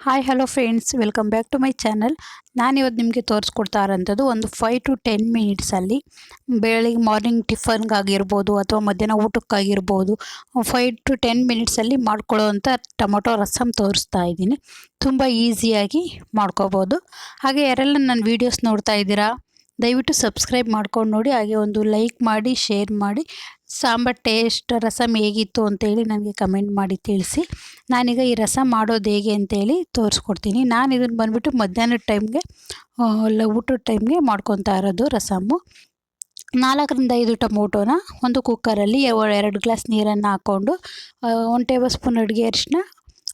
Hi hello friends, welcome back to my channel. ನಾನಿವತ್ತು ನಿಮಗೆ ತೋರಿಸ್ಕೊಡ್ತಾ ಇರೋಂಥದ್ದು ಒಂದು 5 to 10 ಮಿನಿಟ್ಸಲ್ಲಿ ಬೆಳಿಗ್ಗೆ ಮಾರ್ನಿಂಗ್ ಟಿಫನ್ಗಾಗಿರ್ಬೋದು ಅಥವಾ ಮಧ್ಯಾಹ್ನ ಊಟಕ್ಕಾಗಿರ್ಬೋದು 5 to 10 ಮಿನಿಟ್ಸಲ್ಲಿ ಮಾಡ್ಕೊಳ್ಳೋ ಅಂಥ ಟೊಮೊಟೊ ರಸಮ್ ತೋರಿಸ್ತಾ ಇದ್ದೀನಿ. ತುಂಬ ಈಸಿಯಾಗಿ ಮಾಡ್ಕೋಬೋದು. ಹಾಗೆ ಯಾರೆಲ್ಲ ನನ್ನ ವೀಡಿಯೋಸ್ ನೋಡ್ತಾ ಇದ್ದೀರಾ, ದಯವಿಟ್ಟು ಸಬ್ಸ್ಕ್ರೈಬ್ ಮಾಡ್ಕೊಂಡು ನೋಡಿ. ಹಾಗೆ ಒಂದು ಲೈಕ್ ಮಾಡಿ, ಶೇರ್ ಮಾಡಿ. ಸಾಂಬಾರು ಟೇಸ್ಟ್ ರಸಮ್ ಹೇಗಿತ್ತು ಅಂತೇಳಿ ನನಗೆ ಕಮೆಂಟ್ ಮಾಡಿ ತಿಳಿಸಿ. ನಾನೀಗ ಈ ರಸಮ್ ಮಾಡೋದು ಹೇಗೆ ಅಂತೇಳಿ ತೋರಿಸ್ಕೊಡ್ತೀನಿ. ನಾನು ಇದನ್ನು ಬಂದುಬಿಟ್ಟು ಮಧ್ಯಾಹ್ನದ ಟೈಮ್ಗೆ ಊಟದ ಟೈಮ್ಗೆ ಮಾಡ್ಕೊತಾ ಇರೋದು ರಸಮ್ಮು. 4ರಿಂದ 5 ಟೊಮೊಟೊನ ಒಂದು ಕುಕ್ಕರಲ್ಲಿ 2 ಗ್ಲಾಸ್ ನೀರನ್ನು ಹಾಕ್ಕೊಂಡು 1 ಟೇಬಲ್ ಸ್ಪೂನ್ ಅಡುಗೆ ಅರಿಶಿನ,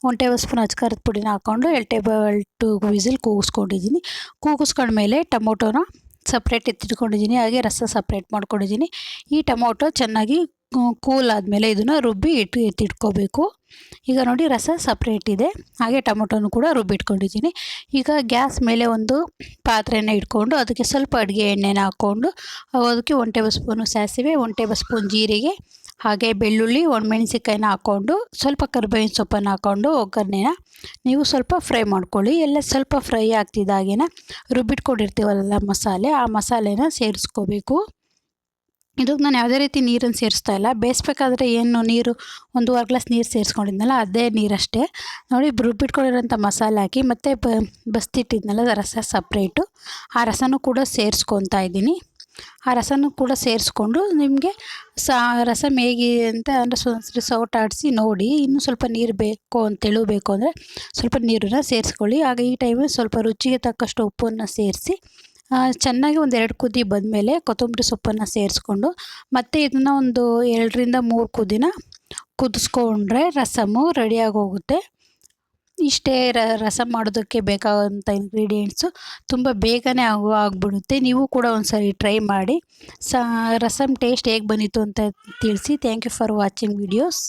1 ಟೇಬಲ್ ಸ್ಪೂನ್ ಅಚ್ಕಾರದ ಪುಡಿನ ಹಾಕ್ಕೊಂಡು 2 ವಿಸಿಲ್ ಕೂಗಿಸ್ಕೊಂಡಿದ್ದೀನಿ. ಕೂಗಿಸ್ಕೊಂಡ್ಮೇಲೆ ಟೊಮೊಟೊನ ಸಪ್ರೇಟ್ ಎತ್ತಿಟ್ಕೊಂಡಿದ್ದೀನಿ. ಹಾಗೆ ರಸ ಸಪ್ರೇಟ್ ಮಾಡ್ಕೊಂಡಿದ್ದೀನಿ. ಈ ಟೊಮೊಟೊ ಚೆನ್ನಾಗಿ ಕೂಲ್ ಆದಮೇಲೆ ಇದನ್ನು ರುಬ್ಬಿ ಎತ್ತಿಟ್ಕೋಬೇಕು. ಈಗ ನೋಡಿ, ರಸ ಸಪ್ರೇಟ್ ಇದೆ. ಹಾಗೆ ಟೊಮೊಟೊನು ಕೂಡ ರುಬ್ಬಿಟ್ಕೊಂಡಿದ್ದೀನಿ. ಈಗ ಗ್ಯಾಸ್ ಮೇಲೆ ಒಂದು ಪಾತ್ರೆನ ಇಟ್ಕೊಂಡು ಅದಕ್ಕೆ ಸ್ವಲ್ಪ ಅಡುಗೆ ಎಣ್ಣೆನ ಹಾಕ್ಕೊಂಡು ಅದಕ್ಕೆ 1 ಟೇಬಲ್ ಸ್ಪೂನು ಸಾಸಿವೆ, 1 ಟೇಬಲ್ ಸ್ಪೂನ್ ಜೀರಿಗೆ, ಹಾಗೆ ಬೆಳ್ಳುಳ್ಳಿ, ಒಣಮೆಣಸಿನ್ಕಾಯಿನ ಹಾಕ್ಕೊಂಡು ಸ್ವಲ್ಪ ಕರಿಬೇವಿನ ಸೊಪ್ಪನ್ನು ಹಾಕ್ಕೊಂಡು ಒಗ್ಗರಣೆನ ನೀವು ಸ್ವಲ್ಪ ಫ್ರೈ ಮಾಡ್ಕೊಳ್ಳಿ. ಎಲ್ಲ ಸ್ವಲ್ಪ ಫ್ರೈ ಆಗ್ತಿದ್ದಾಗೇನ ರುಬ್ಬಿಟ್ಕೊಂಡಿರ್ತೀವಲ್ಲ ಮಸಾಲೆ, ಆ ಮಸಾಲೆನ ಸೇರಿಸ್ಕೋಬೇಕು. ಇದಕ್ಕೆ ನಾನು ಯಾವುದೇ ರೀತಿ ನೀರನ್ನು ಸೇರಿಸ್ತಾ ಇಲ್ಲ. ಬೇಯಿಸ್ಬೇಕಾದ್ರೆ ಏನು ನೀರು 1.5 ಗ್ಲಾಸ್ ನೀರು ಸೇರಿಸ್ಕೊಂಡಿದ್ನಲ್ಲ, ಅದೇ ನೀರಷ್ಟೇ. ನೋಡಿ, ರುಬ್ಬಿಟ್ಕೊಂಡಿರೋಂಥ ಮಸಾಲೆ ಹಾಕಿ ಮತ್ತು ಬಸ್ತಿಟ್ಟಿದ್ನಲ್ಲ ರಸ ಸಪ್ರೇಟು, ಆ ರಸನೂ ಕೂಡ ಸೇರಿಸ್ಕೊತಾ ಇದ್ದೀನಿ. ಆ ರಸನೂ ಕೂಡ ಸೇರಿಸ್ಕೊಂಡು ನಿಮಗೆ ರಸಮ್ ಹೇಗಿದೆ ಅಂತ ಅಂದರೆ ಸೌಟಾಡಿಸಿ ನೋಡಿ. ಇನ್ನೂ ಸ್ವಲ್ಪ ನೀರು ಬೇಕು ಬೇಕು ಅಂದರೆ ಸ್ವಲ್ಪ ನೀರನ್ನು ಸೇರಿಸ್ಕೊಳ್ಳಿ. ಆಗ ಈ ಟೈಮಲ್ಲಿ ಸ್ವಲ್ಪ ರುಚಿಗೆ ತಕ್ಕಷ್ಟು ಉಪ್ಪನ್ನು ಸೇರಿಸಿ ಚೆನ್ನಾಗಿ ಒಂದು 2 ಕುದಿ ಬಂದಮೇಲೆ ಕೊತ್ತಂಬರಿ ಸೊಪ್ಪನ್ನು ಸೇರಿಸ್ಕೊಂಡು ಮತ್ತು ಇದನ್ನು ಒಂದು 2ರಿಂದ 3 ಕುದಿನ ಕುದಿಸ್ಕೊಂಡ್ರೆ ರಸಮ್ಮು ರೆಡಿಯಾಗಿ ಹೋಗುತ್ತೆ. ಇಷ್ಟೇ ರಸಮ್ ಮಾಡೋದಕ್ಕೆ ಬೇಕಾದಂಥ ಇಂಗ್ರೀಡಿಯೆಂಟ್ಸು. ತುಂಬ ಬೇಗನೆ ಆಗಿಬಿಡುತ್ತೆ. ನೀವು ಕೂಡ ಒಂದು ಸರಿ ಟ್ರೈ ಮಾಡಿ. ರಸಮ್ ಟೇಸ್ಟ್ ಹೇಗೆ ಬಂದಿತ್ತು ಅಂತ ತಿಳಿಸಿ. Thank you for watching videos.